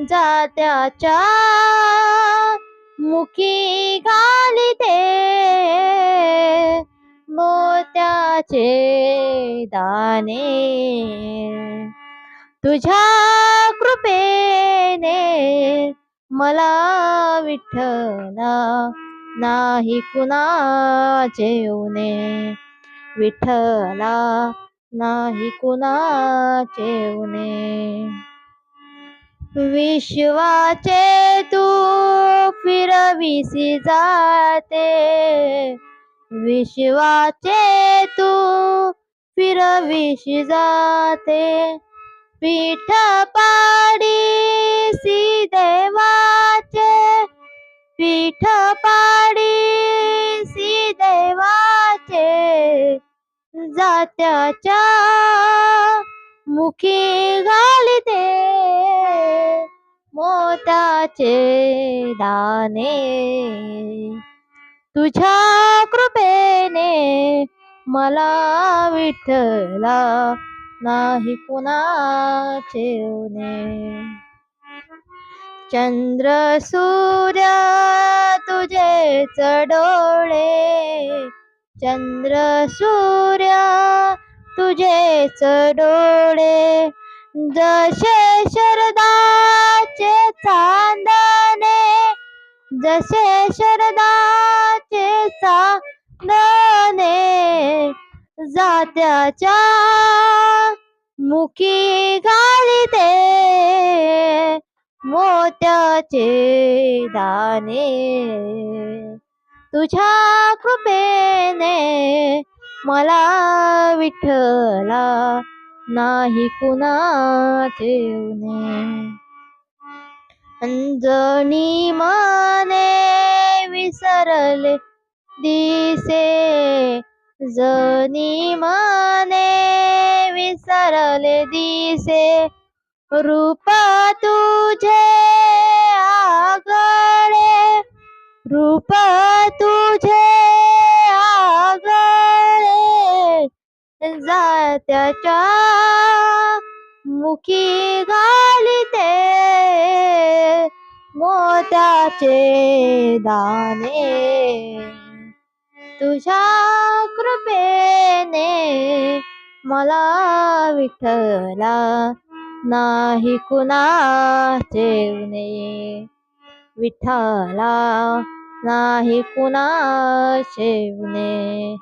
जात्याच्या मुखी घालिते मोत्याचे दाणे. तुझ्या कृपेने मला विठ्ठला नाही कुणाचे उणे. विठ्ठला नाही कुणाचे उणे. विश्वाचे तू फिरविसी जाते, विश्वाचे तू फिरविसी जाते. पीठ पाडीसी देवाचे, पीठ पाडीसी देवाचे. जात्याच्या मुखी घालिते मोत्याचे दाणे. तुझ्या कृपेने मला विठ्ठला नाही कुणाचे उणे. चंद्र सूर्य तुझेच डोळे, चंद्र सूर्य तुझेच डोळे. जसे शरदाचे चांदणे, जसे शरदाचे चांदणे. जात्याच्या मुखी घालिते मोत्याचे दाणे. तुझ्या कृपेने मला विठ्ठला नाही कुणाचे उणे. अंजनी मने विसरले दिसे, जनी मने विसरले दिसे. रूप तुझे आगळे, रूप तुझे आगळे. जात्याच्या मुखी घालिते मोत्याचे दाणे. तुझ्या कृपेने मला विठ्ठला नाही कुणाचे उणे. विठ्ठला नाही कुणाचे उणे.